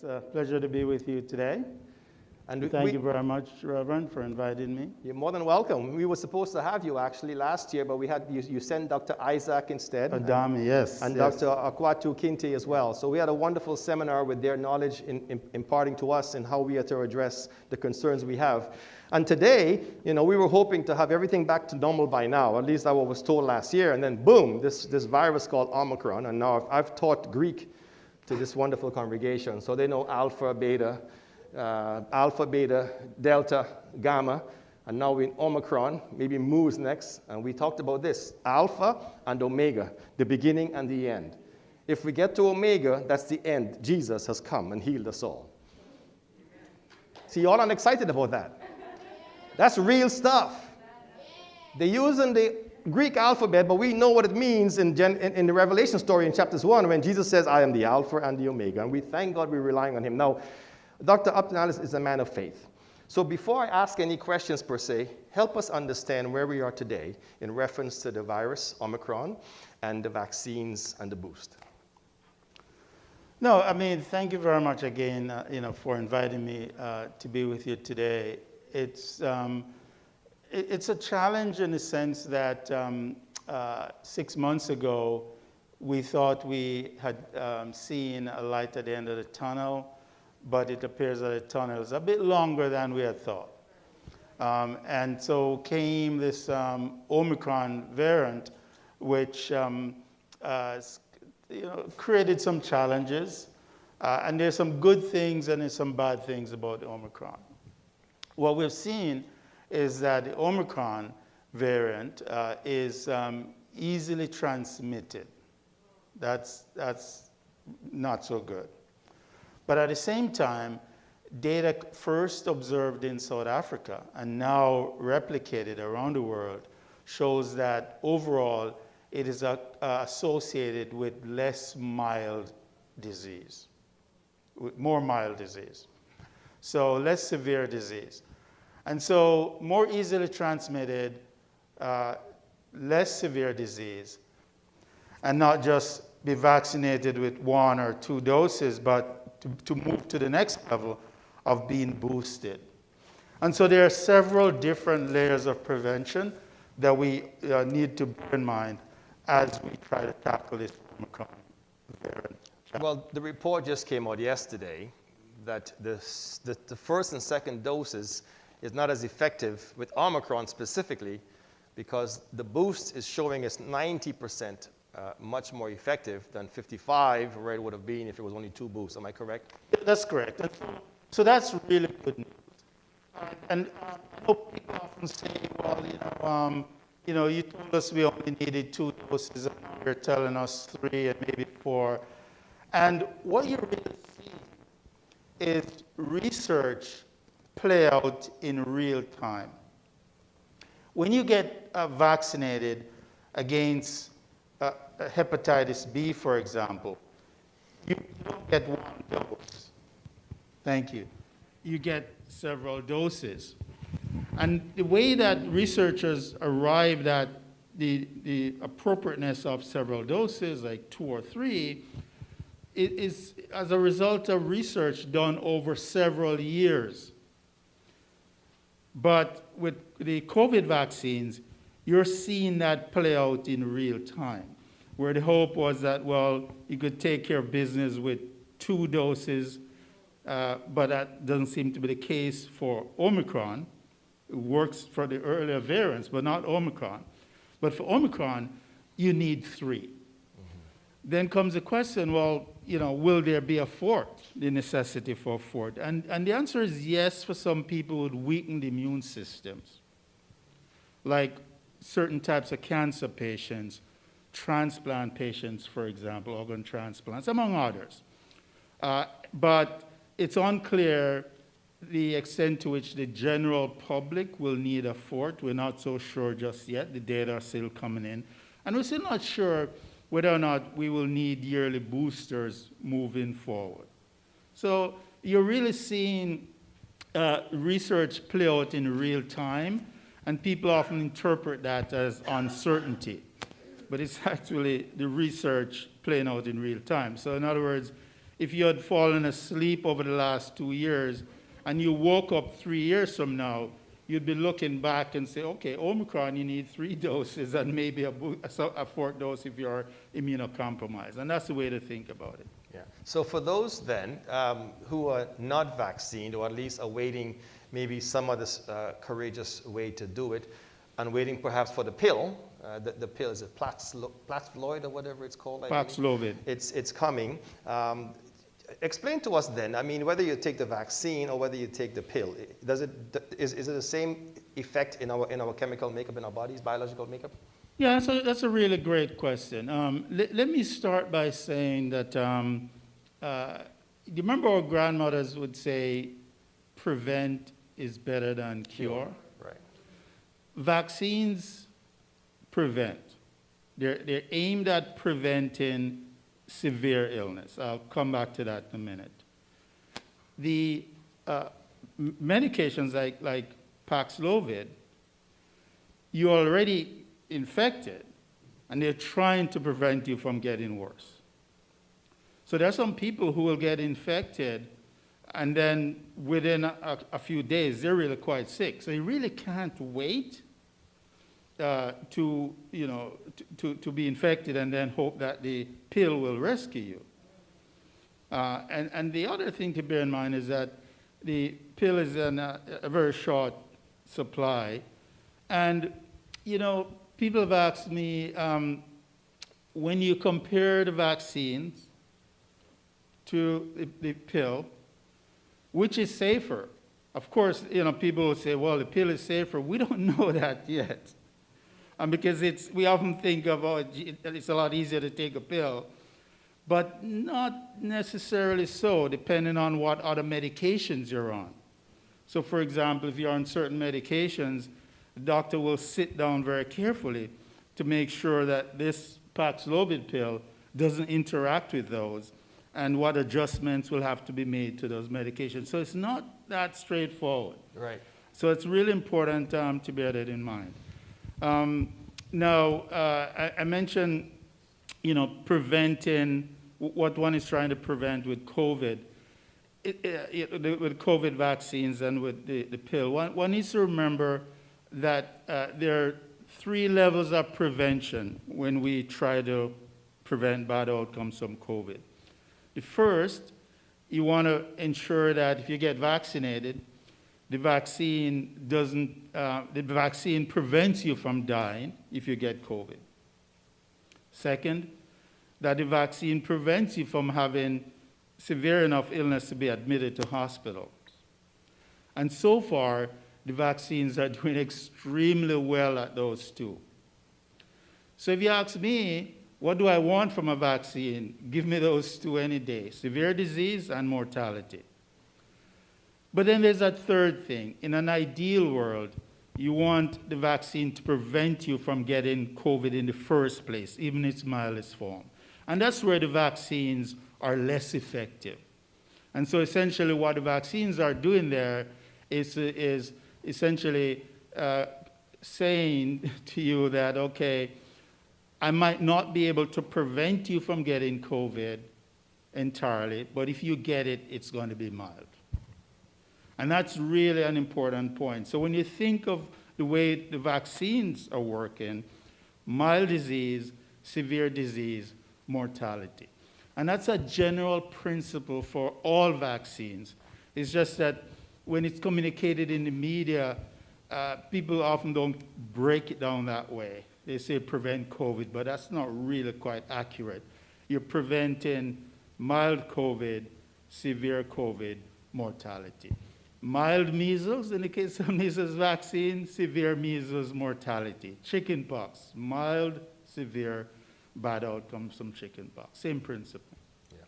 It's a pleasure to be with you today. And Thank you very much, Reverend, for inviting me. You're more than welcome. We were supposed to have you actually last year, but we had you sent Dr. Isaac instead. Adami, yes. And yes. Dr. Akwatu Kinte as well. So we had a wonderful seminar with their knowledge imparting to us in how we are to address the concerns we have. And today, we were hoping to have everything back to normal by now. At least I was told last year. And then boom, this virus called Omicron. And now I've taught Greek to this wonderful congregation. So they know alpha, beta, delta, gamma, and now we're in Omicron, maybe Mu is next, and we talked about this, alpha and omega, the beginning and the end. If we get to omega, that's the end. Jesus has come and healed us all. See, y'all aren't excited about that. That's real stuff. They're using the Greek alphabet, but we know what it means in the Revelation story in chapters 1 when Jesus says, I am the alpha and the omega, and we thank God we're relying on him. Now, Dr. Upton Allen is a man of faith. So before I ask any questions per se, help us understand where we are today in reference to the virus, Omicron, and the vaccines and the boost. No, I mean, thank you very much again, for inviting me to be with you today. It's a challenge in the sense that 6 months ago, we thought we had seen a light at the end of the tunnel, but it appears that the tunnel is a bit longer than we had thought. And so came this Omicron variant, which created some challenges. And there's some good things and there's some bad things about the Omicron. What we've seen is that the Omicron variant is easily transmitted. That's not so good. But at the same time, data first observed in South Africa and now replicated around the world shows that overall it is associated with less mild disease, with more mild disease. So less severe disease. And so more easily transmitted, less severe disease, and not just be vaccinated with 1 or 2 doses, but to move to the next level of being boosted. And so there are several different layers of prevention that we need to bear in mind as we try to tackle this Omicron variant. Well, the report just came out yesterday that the first and second doses is not as effective with Omicron specifically because the boost is showing us 90% much more effective than 55 where it would have been if it was only 2 boosts. Am I correct? That's correct. And so that's really good news. And I know people often say, well, you told us we only needed 2 doses, and now you're telling us 3 and maybe 4. And what you're really seeing is research play out in real time. When you get vaccinated against hepatitis B, for example, you don't get 1 dose. Thank you. You get several doses. And the way that researchers arrived at the appropriateness of several doses, like 2 or 3, it is as a result of research done over several years. But with the COVID vaccines, you're seeing that play out in real time, where the hope was that, well, you could take care of business with 2 doses, but that doesn't seem to be the case for Omicron. It works for the earlier variants, but not Omicron. But for Omicron, you need 3. Mm-hmm. Then comes the question, well, will there be a 4th, the necessity for a 4th? And the answer is yes for some people with weakened immune systems, like certain types of cancer patients, transplant patients, for example, organ transplants, among others. But it's unclear the extent to which the general public will need a 4th. We're not so sure just yet. The data are still coming in. And we're still not sure whether or not we will need yearly boosters moving forward. So you're really seeing research play out in real time, and people often interpret that as uncertainty. But it's actually the research playing out in real time. So in other words, if you had fallen asleep over the last 2 years and you woke up 3 years from now, you'd be looking back and say, okay, Omicron, you need 3 doses and maybe a fourth dose if you're immunocompromised. And that's the way to think about it. Yeah. So for those then who are not vaccinated, or at least awaiting maybe some other courageous way to do it, and waiting perhaps for the pill, the pill is it Paxlovid or whatever it's called? Paxlovid. It's coming. Explain to us then, I mean, whether you take the vaccine or whether you take the pill, is it the same effect in our chemical makeup in our bodies, biological makeup? Yeah, so that's a really great question. Let me start by saying that, you remember our grandmothers would say, prevent is better than cure? Right. Vaccines prevent. They're aimed at preventing severe illness. I'll come back to that in a minute. The medications like Paxlovid, you're already infected, and they're trying to prevent you from getting worse. So there are some people who will get infected, and then within a few days, they're really quite sick. So you really can't wait to be infected and then hope that the pill will rescue you. And the other thing to bear in mind is that the pill is in a very short supply. And, people have asked me, when you compare the vaccines to the pill, which is safer? Of course, people will say, well, the pill is safer. We don't know that yet. Because we often think of, it's a lot easier to take a pill, but not necessarily so, depending on what other medications you're on. So for example, if you're on certain medications, the doctor will sit down very carefully to make sure that this Paxlovid pill doesn't interact with those, and what adjustments will have to be made to those medications. So it's not that straightforward. Right. So it's really important to bear that in mind. Now, I mentioned, preventing what one is trying to prevent with COVID, with COVID vaccines and with the pill. One needs to remember that there are 3 levels of prevention when we try to prevent bad outcomes from COVID. The first, you want to ensure that if you get vaccinated, the vaccine prevents you from dying if you get COVID. Second, that the vaccine prevents you from having severe enough illness to be admitted to hospitals. And so far, the vaccines are doing extremely well at those 2. So if you ask me, what do I want from a vaccine? Give me those 2 any day, severe disease and mortality. But then there's that third thing. In an ideal world, you want the vaccine to prevent you from getting COVID in the first place, even its mildest form. And that's where the vaccines are less effective. And so essentially what the vaccines are doing there is essentially saying to you that, okay, I might not be able to prevent you from getting COVID entirely, but if you get it, it's going to be mild. And that's really an important point. So when you think of the way the vaccines are working, mild disease, severe disease, mortality. And that's a general principle for all vaccines. It's just that when it's communicated in the media, people often don't break it down that way. They say prevent COVID, but that's not really quite accurate. You're preventing mild COVID, severe COVID, mortality. Mild measles, in the case of measles vaccine, severe measles mortality. Chickenpox, mild, severe, bad outcomes from chickenpox. Same principle. Yeah.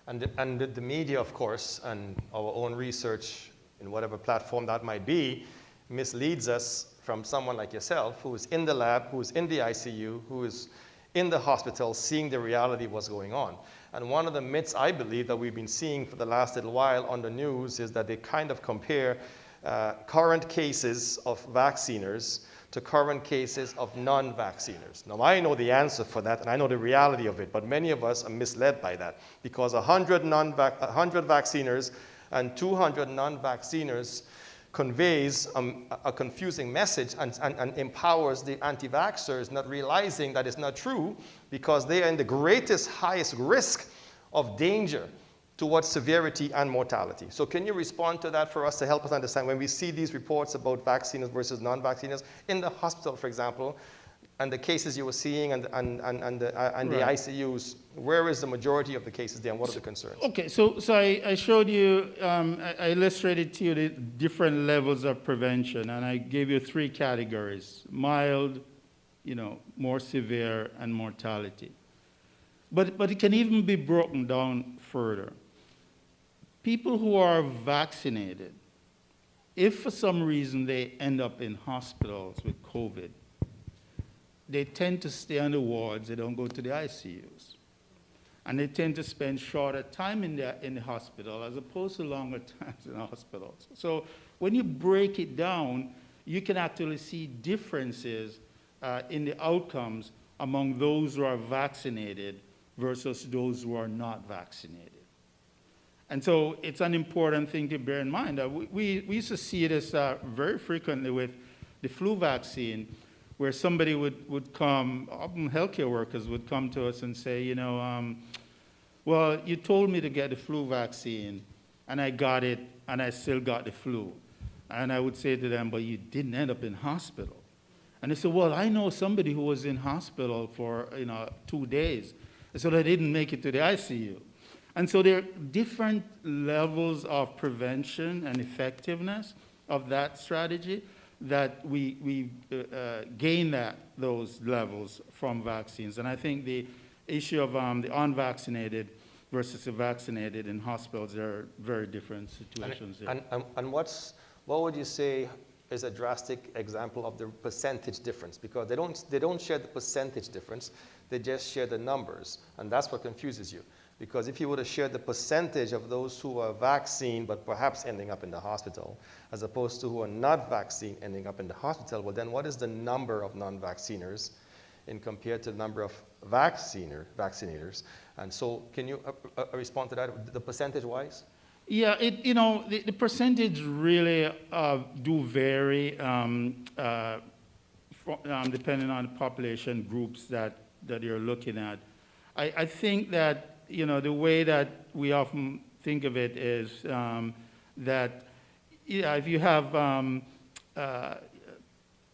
And the media, of course, and our own research in whatever platform that might be, misleads us from someone like yourself who is in the lab, who is in the ICU, who is in the hospital seeing the reality of what's going on. And one of the myths, I believe, that we've been seeing for the last little while on the news is that they kind of compare current cases of vacciners to current cases of non-vacciners? Now, I know the answer for that, and I know the reality of it, but many of us are misled by that, because 100 vacciners and 200 non-vacciners conveys a confusing message and empowers the anti-vaxxers, not realizing that it's not true, because they are in the greatest, highest risk of danger towards severity and mortality. So can you respond to that for us to help us understand when we see these reports about vacciners versus non-vacciners in the hospital, for example, and the cases you were seeing and the ICUs, where is the majority of the cases there and what are the concerns? Okay, so I showed you, I illustrated to you the different levels of prevention, and I gave you 3 categories: mild, more severe, and mortality. But it can even be broken down further. People who are vaccinated, if for some reason they end up in hospitals with COVID, they tend to stay on the wards, they don't go to the ICUs. And they tend to spend shorter time in the hospital as opposed to longer times in hospitals. So when you break it down, you can actually see differences in the outcomes among those who are vaccinated versus those who are not vaccinated. And so it's an important thing to bear in mind. We used to see this very frequently with the flu vaccine, where somebody would come, often healthcare workers would come to us and say, well, you told me to get the flu vaccine, and I got it, and I still got the flu. And I would say to them, but you didn't end up in hospital. And they said, well, I know somebody who was in hospital for 2 days, so they didn't make it to the ICU. And so there are different levels of prevention and effectiveness of that strategy that we gain those levels from vaccines. And I think the issue of the unvaccinated versus the vaccinated in hospitals, there are very different situations there. And what would you say is a drastic example of the percentage difference? Because they don't share the percentage difference, they just share the numbers, and that's what confuses you. Because if you would have shared the percentage of those who are vaccinated but perhaps ending up in the hospital, as opposed to who are not vaccinated ending up in the hospital, well then what is the number of non-vacciners in compared to the number of vaccinators? And so can you respond to that, the percentage-wise? Yeah, the percentage really do vary depending on the population groups that you're looking at. I think that the way that we often think of it is that if you have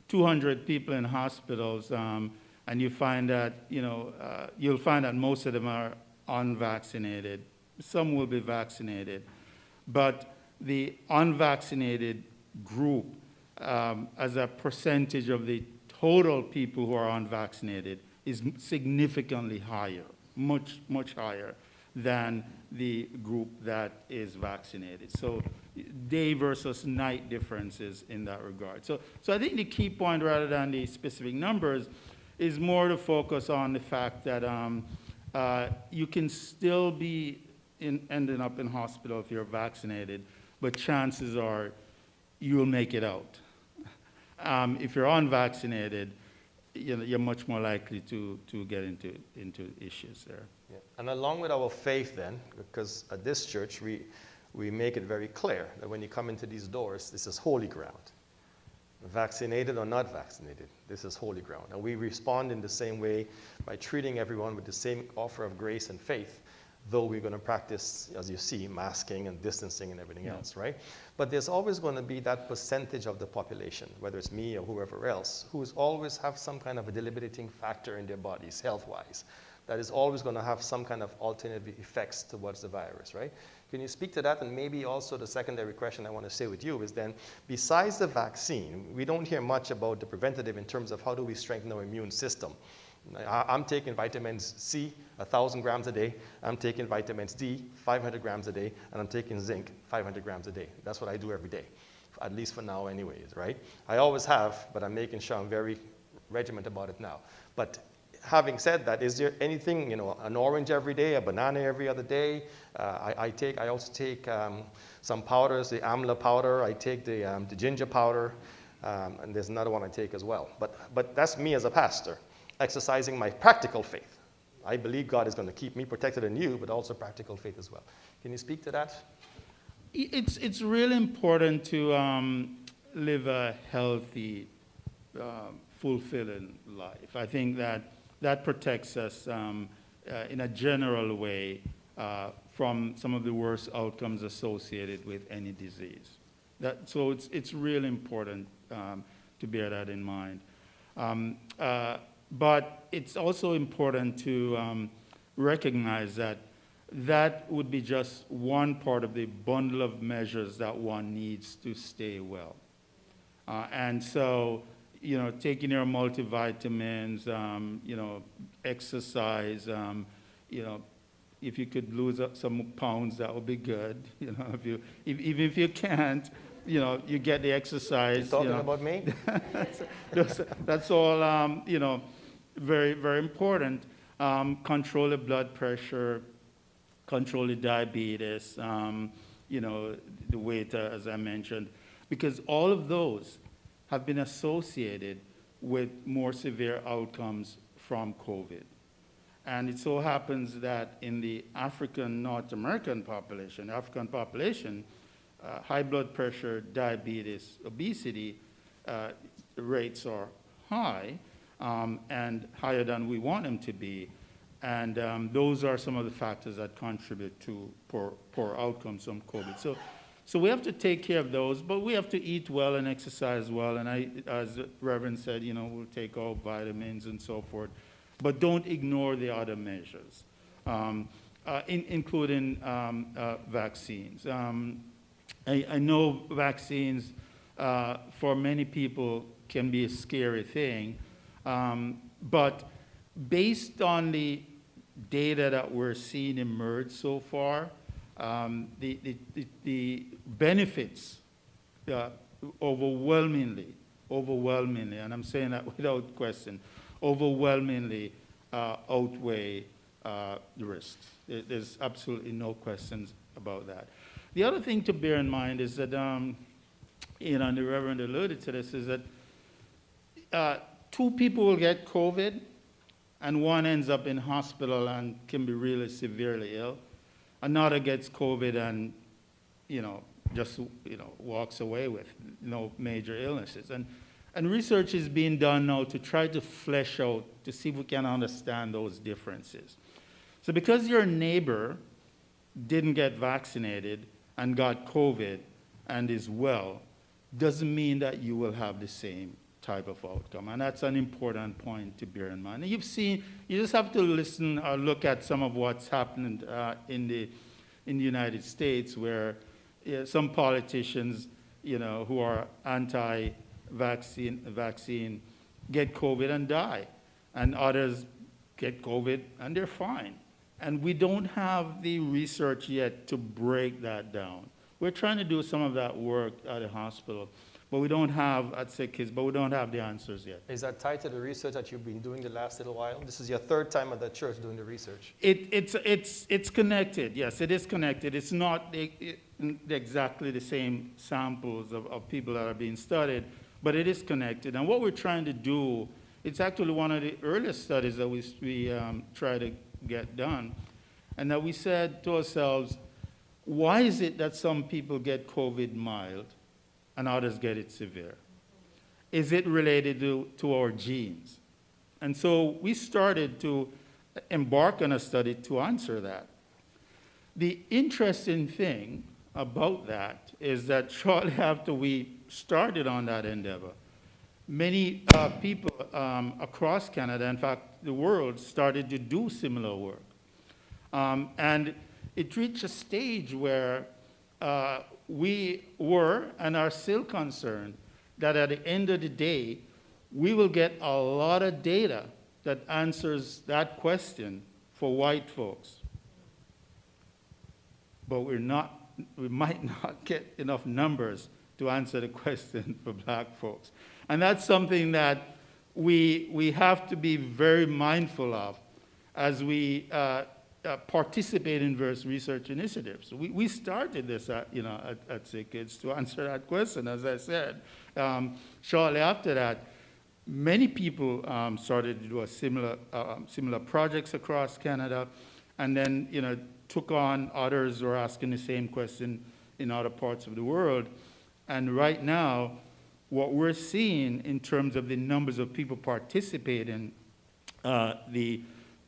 200 people in hospitals and you find that, you'll find that most of them are unvaccinated. Some will be vaccinated. But the unvaccinated group, as a percentage of the total people who are unvaccinated, is significantly higher. Much, much higher than the group that is vaccinated. So day versus night differences in that regard. So I think the key point, rather than the specific numbers, is more to focus on the fact that you can still be ending up in hospital if you're vaccinated, but chances are you'll make it out. If you're unvaccinated, you're much more likely to get into issues there. Yeah. And along with our faith then, because at this church we make it very clear that when you come into these doors, this is holy ground. Vaccinated or not vaccinated, this is holy ground. And we respond in the same way by treating everyone with the same offer of grace and faith, though we're going to practice, as you see, masking and distancing and everything else, right? But there's always going to be that percentage of the population, whether it's me or whoever else, who's always have some kind of a debilitating factor in their bodies, health-wise, that is always going to have some kind of alternative effects towards the virus, right? Can you speak to that? And maybe also the secondary question I want to say with you is then, besides the vaccine, we don't hear much about the preventative in terms of how do we strengthen our immune system. I'm taking vitamins C, 1,000 grams a day. I'm taking vitamins D, 500 grams a day. And I'm taking zinc, 500 grams a day. That's what I do every day, at least for now anyways, right? I always have, but I'm making sure I'm very regimented about it now. But having said that, is there anything, an orange every day, a banana every other day? I also take some powders, the amla powder. I take the ginger powder. And there's another one I take as well. But that's me as a pastor, exercising my practical faith. I believe God is going to keep me protected in you, but also practical faith as well. Can you speak to that? It's really important to live a healthy, fulfilling life. I think that protects us in a general way from some of the worst outcomes associated with any disease. So it's really important to bear that in mind. But it's also important to recognize that would be just one part of the bundle of measures that one needs to stay well. And so, taking your multivitamins, exercise, if you could lose some pounds, that would be good. Even if you can't, you get the exercise. You're talking about me? That's all, very, very important. Control the blood pressure, control the diabetes, the weight, as I mentioned, because all of those have been associated with more severe outcomes from COVID. And it so happens that in the African North American population, high blood pressure, diabetes, obesity rates are high and higher than we want them to be. And those are some of the factors that contribute to poor outcomes from COVID. So we have to take care of those, but we have to eat well and exercise well. And as the Reverend said, we'll take all vitamins and so forth. But don't ignore the other measures, including vaccines. I know vaccines, for many people, can be a scary thing. But based on the data that we're seeing emerge so far, the benefits overwhelmingly, and I'm saying that without question, overwhelmingly outweigh the risks. There's absolutely no questions about that. The other thing to bear in mind is that, and the Reverend alluded to this, is that 2 people will get COVID, and one ends up in hospital and can be really severely ill. Another gets COVID and, just, walks away with no major illnesses. And research is being done now to try to flesh out, to see if we can understand those differences. So because your neighbor didn't get vaccinated and got COVID and is well, doesn't mean that you will have the same type of outcome. And that's an important point to bear in mind. And you just have to listen or look at some of what's happened in the United States, where some politicians, who are anti-vaccine get COVID and die, and others get COVID and they're fine. And we don't have the research yet to break that down. We're trying to do some of that work at the hospital, but we don't have, at Sick Kids, but we don't have the answers yet. Is that tied to the research that you've been doing the last little while? This is your 3rd time at the church doing the research. It's connected, yes, it is connected. It's not exactly the same samples of people that are being studied, but it is connected. And what we're trying to do, it's actually one of the earliest studies that we try to get done, and that we said to ourselves, why is it that some people get COVID mild and others get it severe? Is it related to our genes? And so we started to embark on a study to answer that. The interesting thing about that is that shortly after we started on that endeavor, many people across Canada, in fact, the world, started to do similar work. And it reached a stage where we were and are still concerned that at the end of the day, we will get a lot of data that answers that question for white folks. But we might not get enough numbers to answer the question for black folks. And that's something that we have to be very mindful of as we participate in various research initiatives. We started this at Sick Kids to answer that question, as I said. Shortly after that, many people started to do similar projects across Canada, and then took on others who are asking the same question in other parts of the world. And right now, what we're seeing in terms of the numbers of people participating, the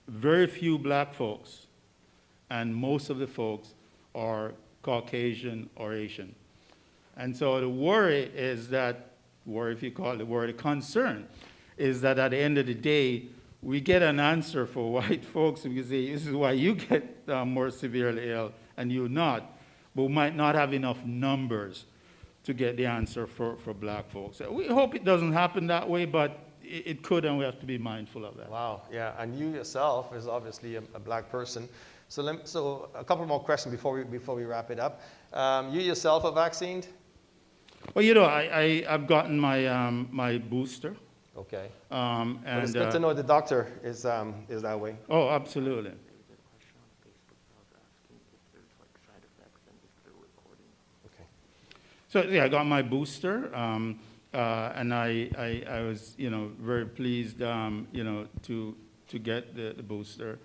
very few black folks, and most of the folks are Caucasian or Asian. And so the worry is that, worry if you call it the worry, the concern is that at the end of the day, we get an answer for white folks and we say, this is why you get more severely ill and you not, but we might not have enough numbers to get the answer for black folks. We hope it doesn't happen that way, but it could, and we have to be mindful of that. Wow, yeah, and you yourself is obviously a black person. So a couple more questions before we wrap it up. You yourself are vaccinated? Well, I've gotten my booster. Okay. And it's good to know the doctor is that way. Oh, absolutely. Okay. So yeah, I got my booster, and I was very pleased to get the booster.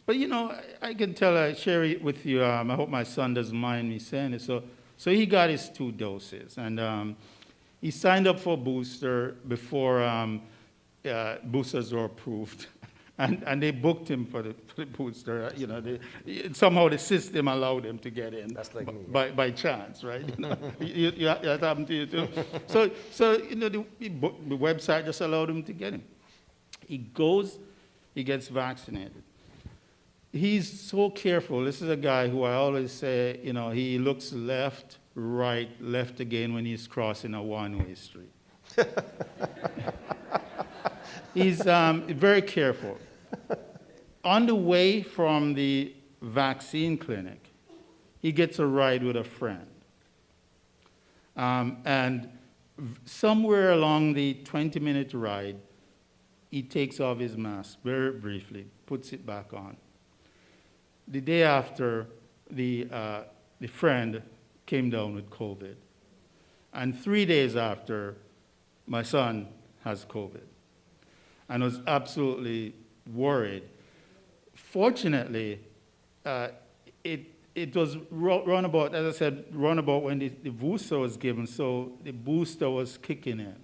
But I can I share it with you. I hope my son doesn't mind me saying it. So he got his 2 doses, and he signed up for a booster before boosters were approved, and they booked him for the booster. Somehow the system allowed him to get in. That's like me. By chance, right? That happened to you too. So the website just allowed him to get him. He goes, he gets vaccinated. He's so careful. This is a guy who I always say, he looks left, right, left again when he's crossing a one-way street. He's very careful. On the way from the vaccine clinic, he gets a ride with a friend. And somewhere along the 20-minute ride, he takes off his mask very briefly, puts it back on. The day after, the friend came down with COVID. And 3 days after, my son has COVID. And was absolutely worried. Fortunately, it was roundabout, as I said, roundabout when the booster was given, so the booster was kicking in.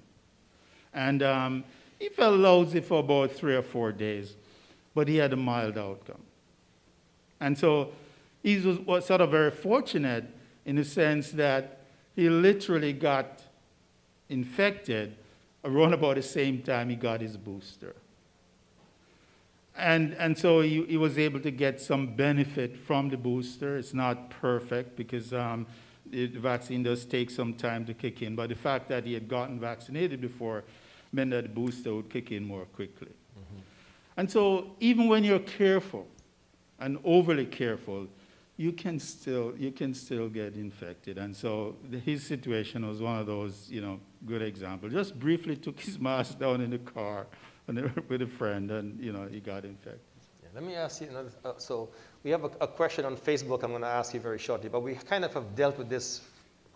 And he felt lousy for about 3 or 4 days, but he had a mild outcome. And so he was sort of very fortunate in the sense that he literally got infected around about the same time he got his booster. And so he was able to get some benefit from the booster. It's not perfect because the vaccine does take some time to kick in, but the fact that he had gotten vaccinated before meant that the booster would kick in more quickly. Mm-hmm. And so even when you're careful and overly careful, you can still get infected. And so his situation was one of those, good examples. Just briefly took his mask down in the car with a friend, and he got infected. Yeah, let me ask you another. So we have a question on Facebook. I'm going to ask you very shortly, but we kind of have dealt with this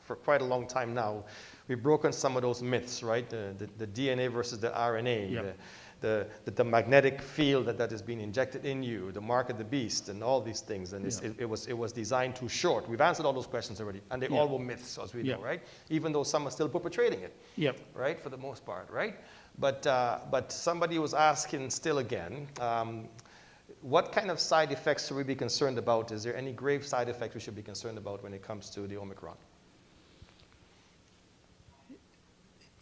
for quite a long time now. We've broken some of those myths, right? The DNA versus the RNA. Yep. The magnetic field that is being injected in you, the mark of the beast, and all these things, and it was designed too short. We've answered all those questions already, and they all were myths, as we know, right? Even though some are still perpetrating it, right, for the most part, right? But somebody was asking still again, what kind of side effects should we be concerned about? Is there any grave side effects we should be concerned about when it comes to the Omicron?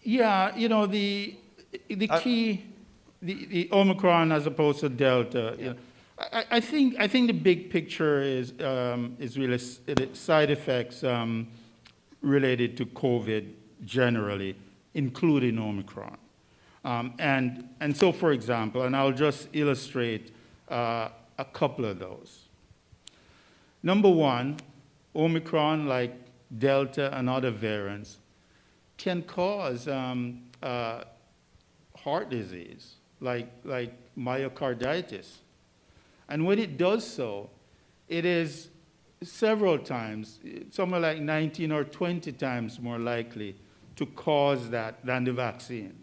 Yeah, the key. The Omicron as opposed to Delta. I think the big picture is really side effects related to COVID generally, including Omicron. And so, for example, and I'll just illustrate a couple of those. Number one, Omicron, like Delta and other variants, can cause heart disease, like myocarditis. And when it does so, it is several times, somewhere like 19 or 20 times more likely to cause that than the vaccine.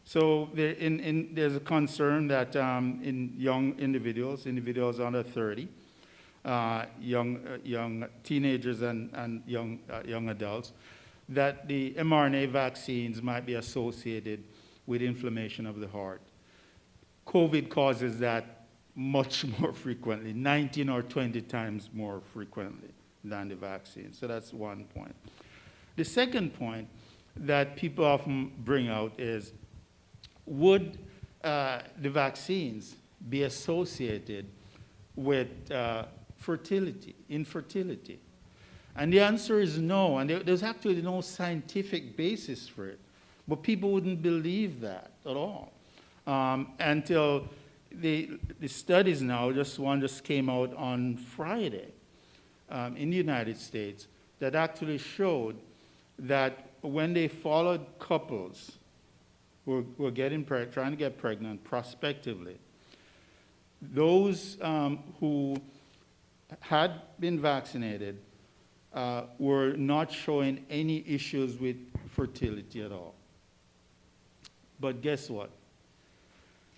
So there's a concern that in young individuals under 30, young teenagers and young adults, that the mRNA vaccines might be associated with inflammation of the heart. COVID causes that much more frequently, 19 or 20 times more frequently than the vaccine. So that's one point. The second point that people often bring out is, would the vaccines be associated with fertility, infertility? And the answer is no, and there's actually no scientific basis for it. But people wouldn't believe that at all until the studies now, one just came out on Friday in the United States that actually showed that when they followed couples who were trying to get pregnant prospectively, those who had been vaccinated were not showing any issues with fertility at all. But guess what?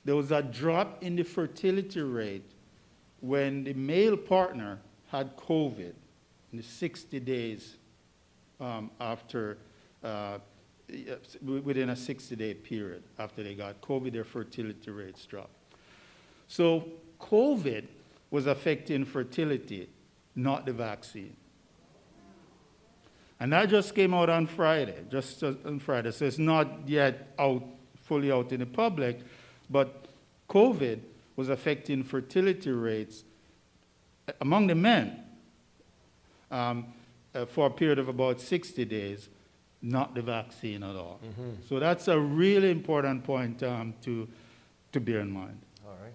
There was a drop in the fertility rate when the male partner had COVID in the 60 days after, within a 60-day period after they got COVID, their fertility rates dropped. So COVID was affecting fertility, not the vaccine. And that just came out on Friday, so it's not yet fully out in the public, but COVID was affecting fertility rates among the men for a period of about 60 days, not the vaccine at all. Mm-hmm. So that's a really important point to bear in mind. All right.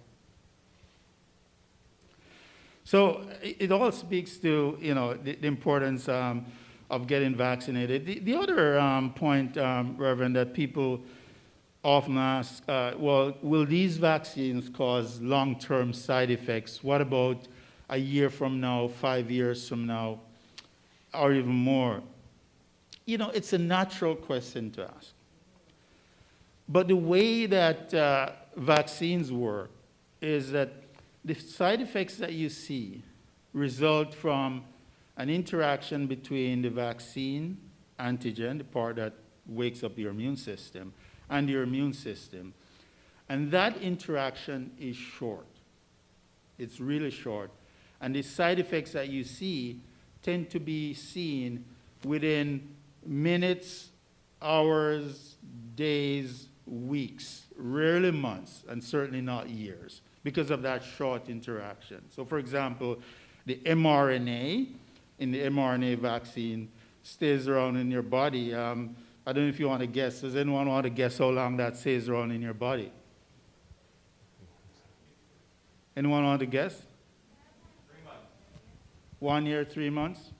So it all speaks to the importance of getting vaccinated. The other point, Reverend, that people often ask, well, will these vaccines cause long-term side effects? What about a year from now, 5 years from now, or even more? It's a natural question to ask. But the way that vaccines work is that the side effects that you see result from an interaction between the vaccine antigen, the part that wakes up your immune system, and your immune system. And that interaction is short. It's really short. And the side effects that you see tend to be seen within minutes, hours, days, weeks, rarely months, and certainly not years, because of that short interaction. So for example, the mRNA in the mRNA vaccine stays around in your body. I don't know if you want to guess. Does anyone want to guess how long that stays around in your body? Anyone want to guess? 3 months. 1 year, 3 months?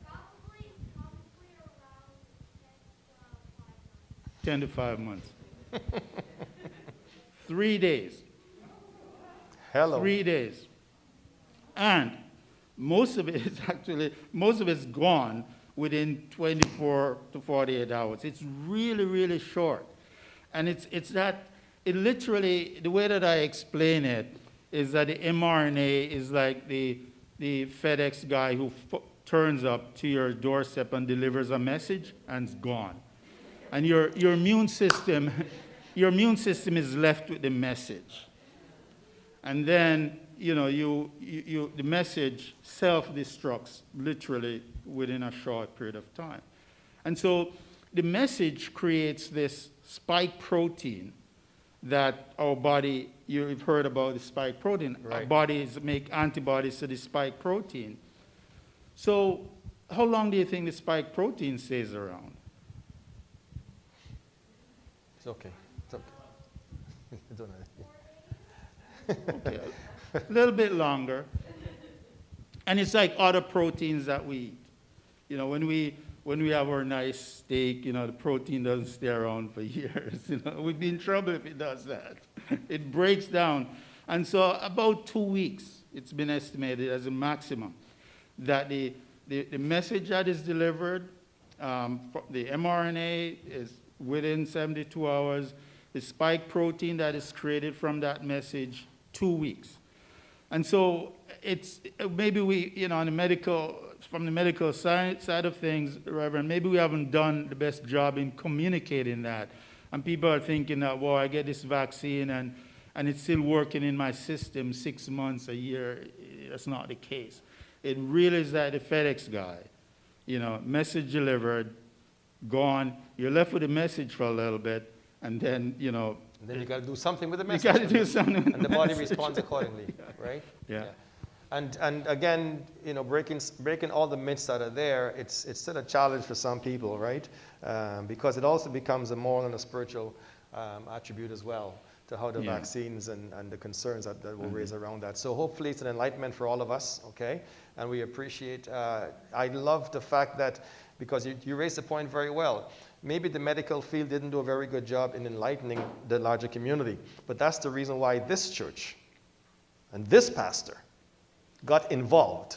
Probably around 10 to 5 months. 3 days. Hello. 3 days. And most of it's gone within 24 to 48 hours. It's really, really short. And it literally, the way that I explain it is that the mRNA is like the FedEx guy who turns up to your doorstep and delivers a message and is gone. And your immune system is left with the message. And then, the message self-destructs literally within a short period of time. And so the message creates this spike protein that our body, you've heard about the spike protein. Right. Our bodies make antibodies to the spike protein. So how long do you think the spike protein stays around? It's okay. It's okay. Don't know. Okay, a little bit longer. And it's like other proteins that we eat. When we have our nice steak, the protein doesn't stay around for years. We'd be in trouble if it does that. It breaks down And so about 2 weeks, it's been estimated as a maximum, that the message that is delivered, the mRNA is within 72 hours, the spike protein that is created from that message, 2 weeks. And so it's, maybe we, on the medical, from the medical side of things, Reverend, maybe we haven't done the best job in communicating that. And people are thinking that, well, I get this vaccine and it's still working in my system 6 months, a year. That's not the case. It really is that the FedEx guy, message delivered, gone. You're left with a message for a little bit, and then, And then you got to do something with the you message. got to do something with and the body responds accordingly, right? Yeah. And again, breaking all the myths that are there, it's still a challenge for some people, right? Because it also becomes a moral and a spiritual attribute as well to how the vaccines and the concerns that will raise around that. So hopefully it's an enlightenment for all of us, okay? And we appreciate, I love the fact that, because you raised the point very well, maybe the medical field didn't do a very good job in enlightening the larger community, but that's the reason why this church and this pastor got involved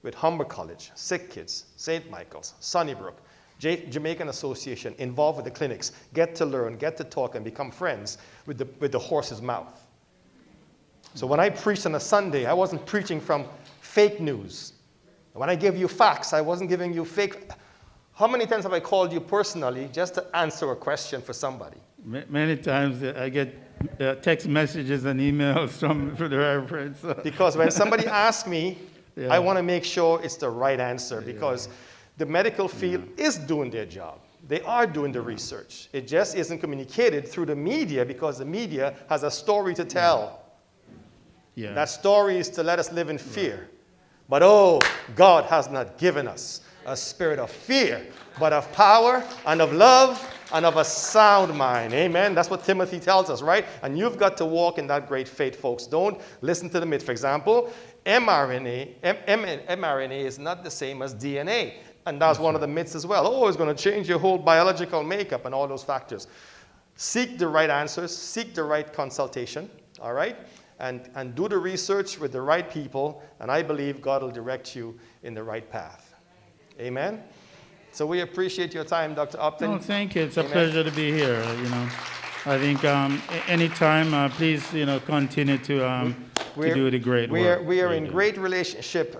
with Humber College, Sick Kids, St. Michael's, Sunnybrook, Jamaican Association, involved with the clinics, get to learn, get to talk, and become friends with the horse's mouth. So when I preached on a Sunday, I wasn't preaching from fake news. When I gave you facts, I wasn't giving you fake. How many times have I called you personally just to answer a question for somebody? Many times I get text messages and emails from the reverend. So. Because when somebody asks me, I want to make sure it's the right answer, because the medical field is doing their job. They are doing the research. It just isn't communicated through the media, because the media has a story to tell. Yeah. That story is to let us live in fear. But oh, God has not given us a spirit of fear, but of power and of love and of a sound mind. Amen. That's what Timothy tells us, right? And you've got to walk in that great faith, folks. Don't listen to the myth. For example, mRNA is not the same as DNA. And that's one of the myths as well. Oh, it's going to change your whole biological makeup and all those factors. Seek the right answers. Seek the right consultation. All right? And do the research with the right people. And I believe God will direct you in the right path. Amen? So we appreciate your time, Dr. Upton. No, thank you. It's a pleasure to be here. I think anytime, please, continue to do the great work. We are in great relationship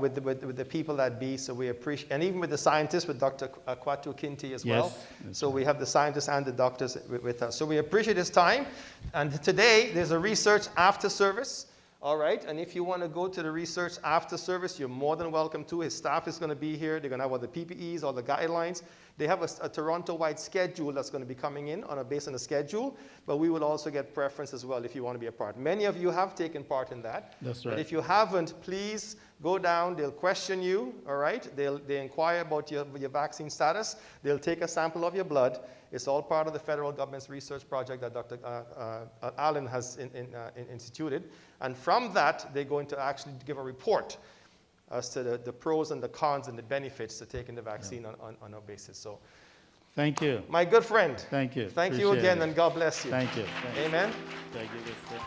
with the people at B, so we appreciate, and even with the scientists, with Dr. Kwatu Kinti as well. So we have the scientists and the doctors with us. So we appreciate his time. And today, there's a research after service. All right, and if you want to go to the research after service, you're more than welcome to. His staff is going to be here. They're going to have all the PPEs, all the guidelines. They have a Toronto-wide schedule that's going to be coming in based on the schedule, but we will also get preference as well if you want to be a part. Many of you have taken part in that. That's right. But if you haven't, please go down. They'll question you, all right? They'll inquire about your vaccine status. They'll take a sample of your blood. It's all part of the federal government's research project that Dr. Allen has instituted. And from that, they're going to actually give a report as to the pros and the cons and the benefits to taking the vaccine on a basis. So, thank you. My good friend. Thank you. Thank you again, and God bless you. Thank you. Amen. Thank you.